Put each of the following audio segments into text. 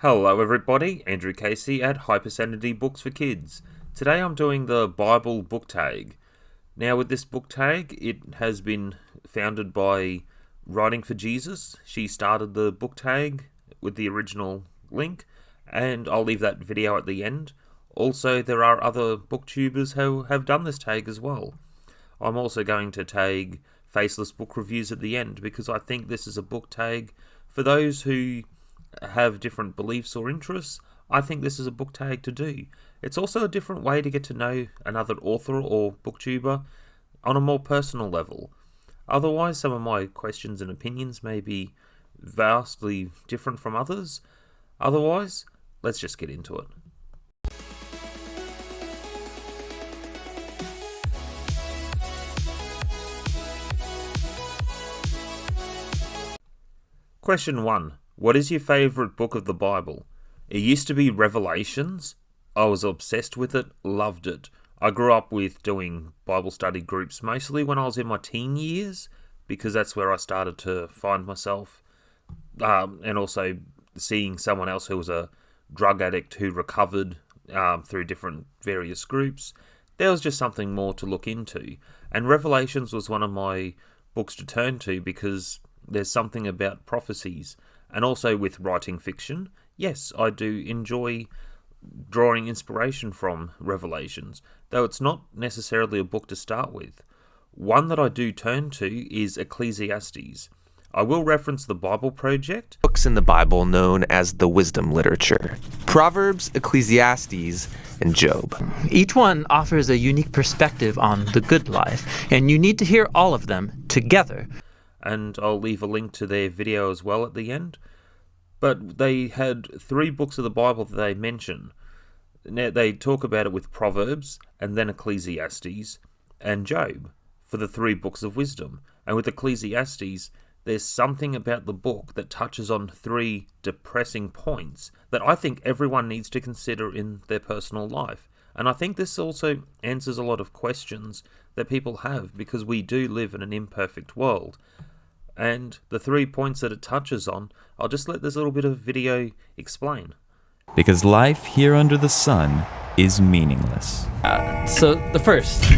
Hello everybody, Andrew Casey at Hypersanity Books for Kids. Today I'm doing the Bible book tag. Now with this book tag, it has been founded by Writing for Jesus. She started the book tag with the original link, and I'll leave that video at the end. Also, there are other booktubers who have done this tag as well. I'm also going to tag Faceless Book Reviews at the end because I think this is a book tag for those who have different beliefs or interests. I think this is a book tag to do. It's also a different way to get to know another author or booktuber on a more personal level. Otherwise, some of my questions and opinions may be vastly different from others. Otherwise, let's just get into it. Question 1. What is your favourite book of the Bible? It used to be Revelations. I was obsessed with it, loved it. I grew up with doing Bible study groups mostly when I was in my teen years, because that's where I started to find myself, and also seeing someone else who was a drug addict who recovered through different various groups. There was just something more to look into, and Revelations was one of my books to turn to because there's something about prophecies. And also with writing fiction, yes, I do enjoy drawing inspiration from Revelations, though it's not necessarily a book to start with. One that I do turn to is Ecclesiastes. I will reference the Bible Project. Books in the Bible known as the wisdom literature. Proverbs, Ecclesiastes, and Job. Each one offers a unique perspective on the good life, and you need to hear all of them together. And I'll leave a link to their video as well at the end. But they had 3 books of the Bible that they mention. Now, they talk about it with Proverbs, and then Ecclesiastes, and Job, for the 3 books of wisdom. And with Ecclesiastes, there's something about the book that touches on 3 depressing points that I think everyone needs to consider in their personal life. And I think this also answers a lot of questions that people have, because we do live in an imperfect world. And the 3 points that it touches on, I'll just let this little bit of video explain. Because life here under the sun is meaningless. So the first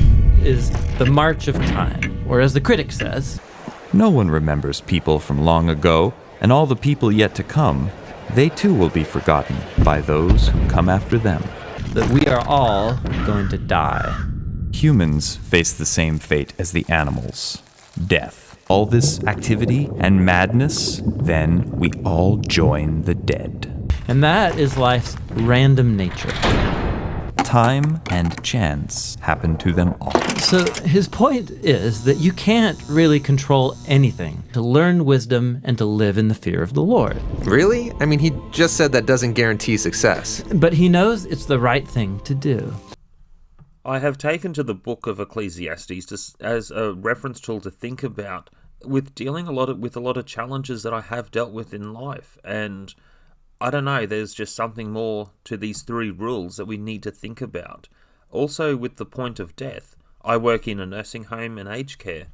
is the march of time, or as the critic says, No one remembers people from long ago, and all the people yet to come, they too will be forgotten by those who come after them. that we are all going to die. Humans face the same fate as the animals, death. All this activity and madness, then we all join the dead. And that is life's random nature. Time and chance happen to them all. So his point is that you can't really control anything, to learn wisdom and to live in the fear of the Lord. Really? I mean, he just said that doesn't guarantee success. But he knows it's the right thing to do. I have taken to the book of Ecclesiastes as a reference tool to think about with dealing with a lot of challenges that I have dealt with in life. And I don't know, there's just something more to these 3 rules that we need to think about. Also with the point of death, I work in a nursing home and aged care,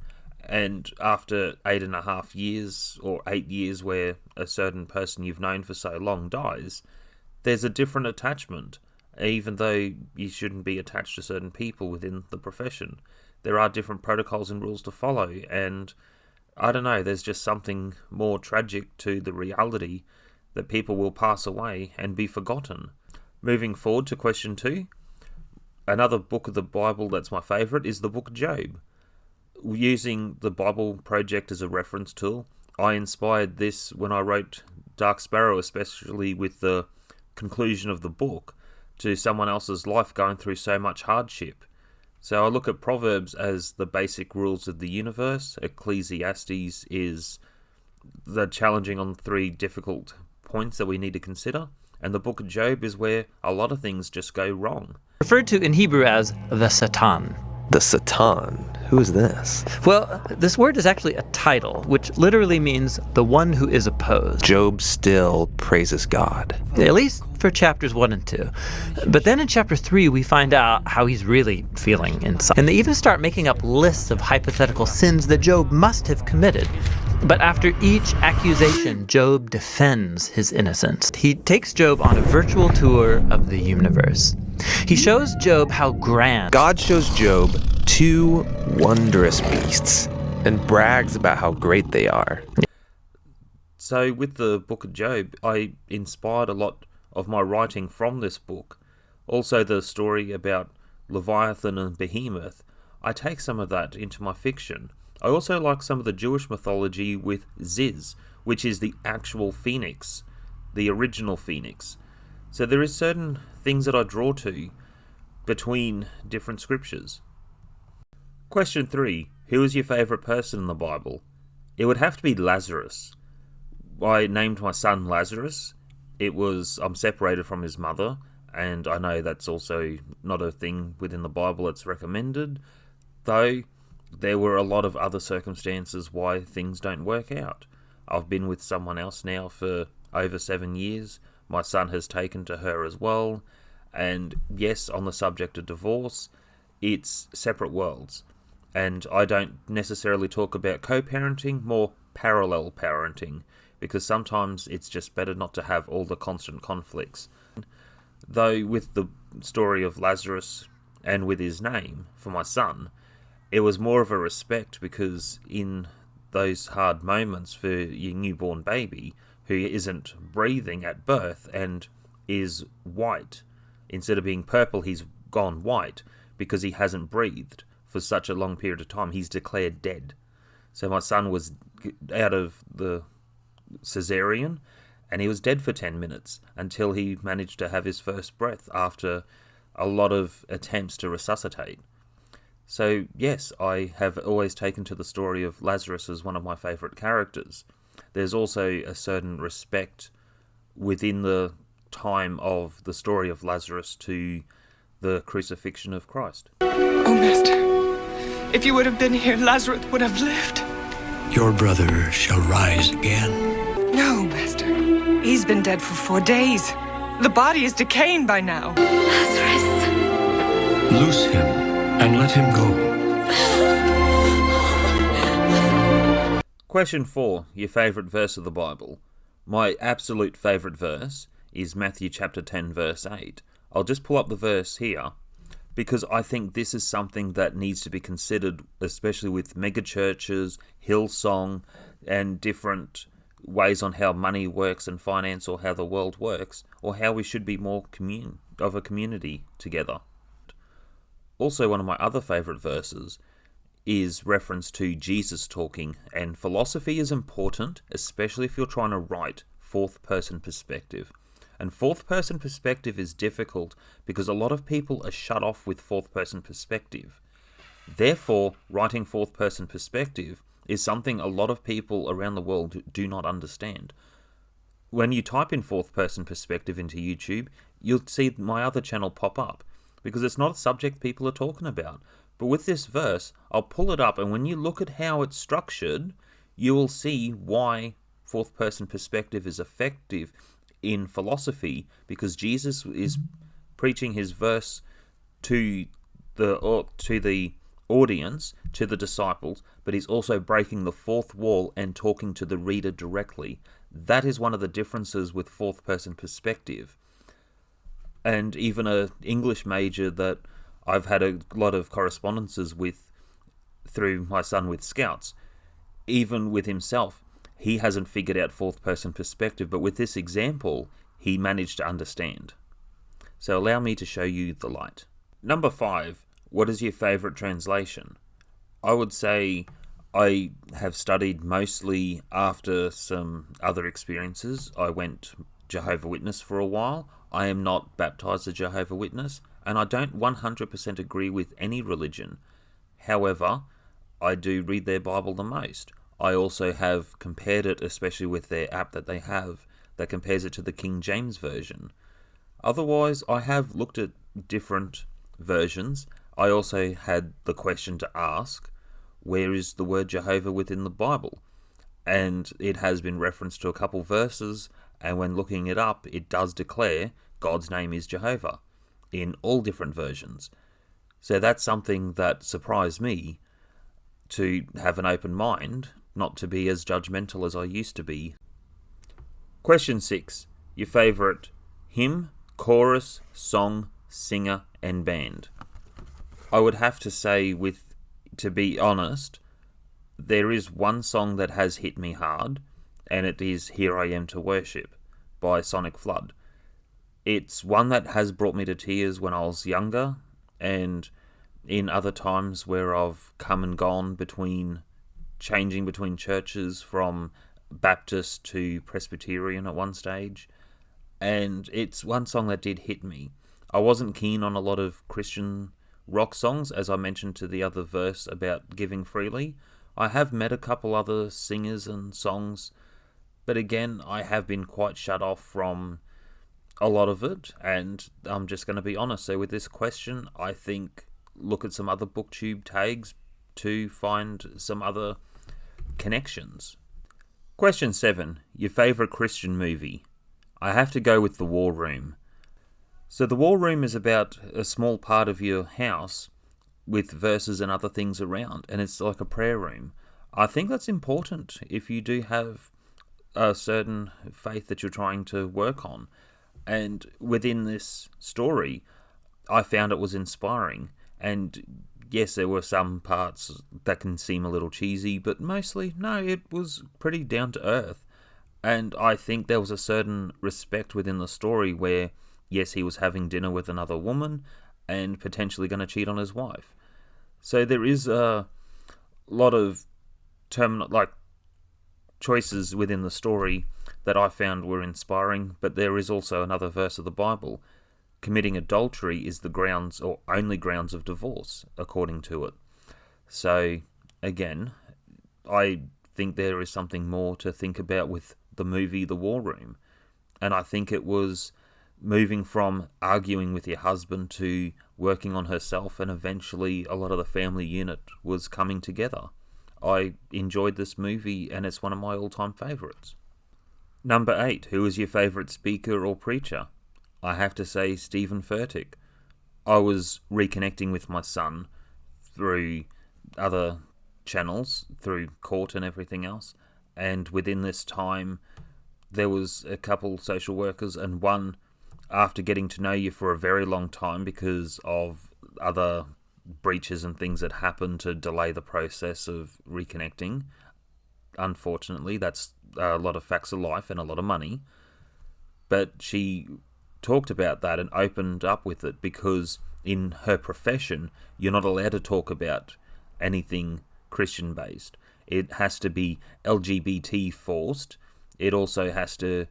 and after 8.5 years or 8 years where a certain person you've known for so long dies, there's a different attachment. Even though you shouldn't be attached to certain people within the profession, there are different protocols and rules to follow, and I don't know, there's just something more tragic to the reality that people will pass away and be forgotten. Moving forward to question 2, another book of the Bible that's my favourite is the book Job. Using the Bible Project as a reference tool, I inspired this when I wrote Dark Sparrow, especially with the conclusion of the book, to someone else's life going through so much hardship. So I look at Proverbs as the basic rules of the universe. Ecclesiastes is the challenging on 3 difficult points that we need to consider. And the book of Job is where a lot of things just go wrong. Referred to in Hebrew as the Satan. The Satan. Who is this? Well, this word is actually a title, which literally means the one who is opposed. Job still praises God. At least for chapters 1 and 2. But then in chapter 3, we find out how he's really feeling inside. And they even start making up lists of hypothetical sins that Job must have committed. But after each accusation, Job defends his innocence. He takes Job on a virtual tour of the universe. He shows Job how grand God shows Job two wondrous beasts and brags about how great they are. So with the book of Job, I inspired a lot of my writing from this book. Also the story about Leviathan and Behemoth, I take some of that into my fiction. I also like some of the Jewish mythology with Ziz, which is the actual phoenix, the original phoenix. So there is certain things that I draw to between different scriptures. Question 3. Who is your favourite person in the Bible? It would have to be Lazarus. I named my son Lazarus. I'm separated from his mother, and I know that's also not a thing within the Bible that's recommended, though there were a lot of other circumstances why things don't work out. I've been with someone else now for over 7 years. My son has taken to her as well. And yes, on the subject of divorce, it's separate worlds. And I don't necessarily talk about co-parenting, more parallel parenting, because sometimes it's just better not to have all the constant conflicts. Though with the story of Lazarus and with his name for my son, it was more of a respect, because in those hard moments for your newborn baby who isn't breathing at birth and is white, instead of being purple, he's gone white because he hasn't breathed for such a long period of time. He's declared dead. So my son was out of the cesarean and he was dead for 10 minutes until he managed to have his first breath after a lot of attempts to resuscitate. So yes, I have always taken to the story of Lazarus as one of my favourite characters. There's also a certain respect within the time of the story of Lazarus to the crucifixion of Christ. Oh, Master, if you would have been here, Lazarus would have lived. Your brother shall rise again. No, Master. He's been dead for 4 days. The body is decaying by now. Lazarus! Loose him and let him go. Question 4. Your favourite verse of the Bible. My absolute favourite verse is Matthew chapter 10 verse 8. I'll just pull up the verse here because I think this is something that needs to be considered, especially with megachurches, Hillsong, and different ways on how money works and finance, or how the world works, or how we should be more of a community together. Also, one of my other favourite verses is reference to Jesus talking, and philosophy is important, especially if you're trying to write fourth person perspective. And fourth person perspective is difficult because a lot of people are shut off with fourth person perspective. Therefore, writing fourth person perspective is something a lot of people around the world do not understand. When you type in fourth person perspective into YouTube, you'll see my other channel pop up, because it's not a subject people are talking about. But with this verse, I'll pull it up, and when you look at how it's structured, you will see why fourth person perspective is effective in philosophy, because Jesus is preaching his verse to the audience, to the disciples, but he's also breaking the fourth wall and talking to the reader directly. That is one of the differences with fourth person perspective. And even an English major that I've had a lot of correspondences with through my son with Scouts, even with himself, he hasn't figured out fourth person perspective, but with this example, he managed to understand. So allow me to show you the light. Number 5, what is your favourite translation? I would say I have studied mostly after some other experiences. I went Jehovah's Witness for a while. I am not baptized a Jehovah's Witness, and I don't 100% agree with any religion. However, I do read their Bible the most. I also have compared it, especially with their app that they have, that compares it to the King James Version. Otherwise, I have looked at different versions. I also had the question to ask, where is the word Jehovah within the Bible? And it has been referenced to a couple verses, and when looking it up, it does declare God's name is Jehovah in all different versions. So that's something that surprised me, to have an open mind not to be as judgmental as I used to be. Question 6. Your favourite hymn, chorus, song, singer, and band. I would have to say, to be honest, there is one song that has hit me hard, and it is Here I Am to Worship by Sonic Flood. It's one that has brought me to tears when I was younger, and in other times where I've come and gone changing between churches from Baptist to Presbyterian at one stage. And it's one song that did hit me. I wasn't keen on a lot of Christian rock songs, as I mentioned to the other verse about giving freely. I have met a couple other singers and songs, but again, I have been quite shut off from a lot of it, and I'm just going to be honest. So with this question, I think look at some other booktube tags to find some other connections. Question 7. Your favourite Christian movie? I have to go with The War Room. So The War Room is about a small part of your house with verses and other things around, and it's like a prayer room. I think that's important if you do have a certain faith that you're trying to work on. And within this story, I found it was inspiring. And yes, there were some parts that can seem a little cheesy, but mostly, no, it was pretty down to earth. And I think there was a certain respect within the story where, yes, he was having dinner with another woman and potentially going to cheat on his wife. So there is a lot of choices within the story that I found were inspiring, but there is also another verse of the Bible. Committing adultery is the grounds or only grounds of divorce, according to it. So, again, I think there is something more to think about with the movie The War Room. And I think it was moving from arguing with your husband to working on herself, and eventually a lot of the family unit was coming together. I enjoyed this movie, and it's one of my all-time favourites. Number 8. Who is your favourite speaker or preacher? I have to say Stephen Furtick. I was reconnecting with my son through other channels, through court and everything else, and within this time there was a couple social workers, and one, after getting to know you for a very long time because of other breaches and things that happened to delay the process of reconnecting. Unfortunately, that's a lot of facts of life and a lot of money. But she talked about that and opened up with it because in her profession, you're not allowed to talk about anything Christian-based. It has to be LGBT forced. It also has to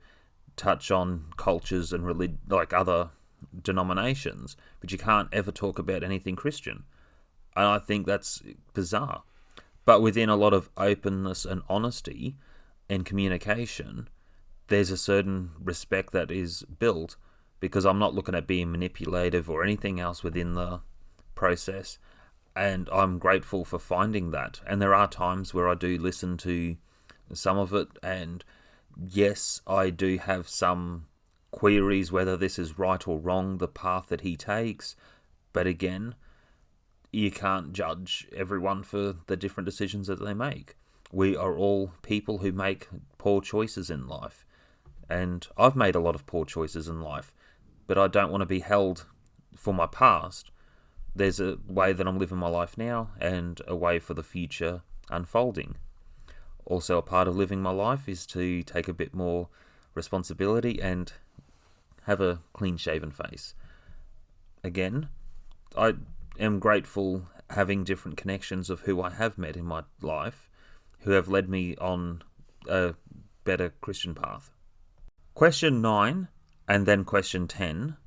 touch on cultures and other denominations, but you can't ever talk about anything Christian. And I think that's bizarre. But within a lot of openness and honesty and communication, there's a certain respect that is built, because I'm not looking at being manipulative or anything else within the process. And I'm grateful for finding that. And there are times where I do listen to some of it, and yes, I do have some queries whether this is right or wrong, the path that he takes. But again, you can't judge everyone for the different decisions that they make. We are all people who make poor choices in life. And I've made a lot of poor choices in life, but I don't want to be held for my past. There's a way that I'm living my life now and a way for the future unfolding. Also, a part of living my life is to take a bit more responsibility and have a clean-shaven face. Again, I am grateful having different connections of who I have met in my life, who have led me on a better Christian path. Question 9, and then question 10.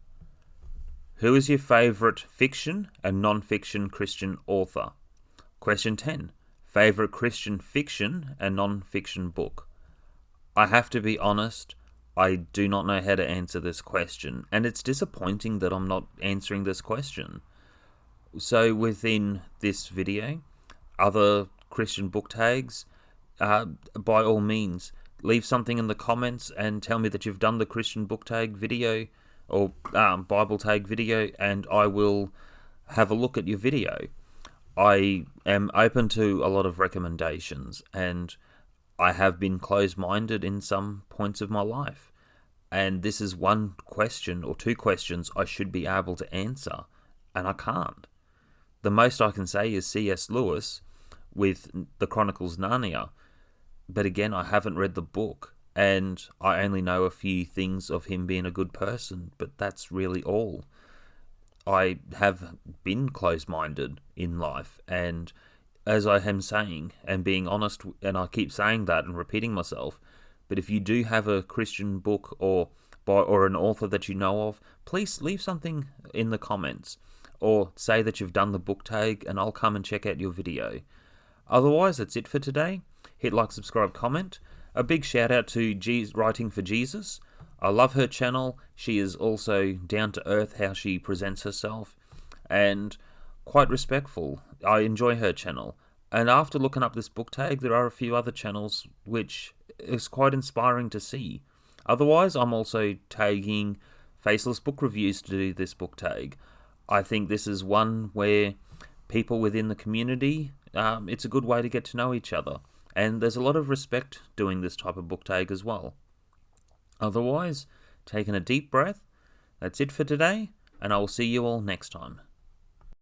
Who is your favourite fiction and non-fiction Christian author? Question 10. Favourite Christian fiction and non-fiction book? I have to be honest, I do not know how to answer this question, and it's disappointing that I'm not answering this question. So within this video, other Christian book tags, by all means, leave something in the comments and tell me that you've done the Christian book tag video or Bible tag video, and I will have a look at your video. I am open to a lot of recommendations, and I have been closed-minded in some points of my life. And this is one question or two questions I should be able to answer, and I can't. The most I can say is C.S. Lewis with the Chronicles Narnia. But again, I haven't read the book, and I only know a few things of him being a good person, but that's really all. I have been closed-minded in life, and as I am saying, and being honest, and I keep saying that and repeating myself, but if you do have a Christian book or an author that you know of, please leave something in the comments, or say that you've done the book tag, and I'll come and check out your video. Otherwise, that's it for today. Hit like, subscribe, comment. A big shout out to Writing for Jesus. I love her channel. She is also down to earth how she presents herself, and quite respectful. I enjoy her channel. And after looking up this book tag, there are a few other channels which is quite inspiring to see. Otherwise, I'm also tagging Faceless Book Reviews to do this book tag. I think this is one where people within the community, it's a good way to get to know each other. And there's a lot of respect doing this type of book tag as well. Otherwise, taking a deep breath, that's it for today, and I will see you all next time.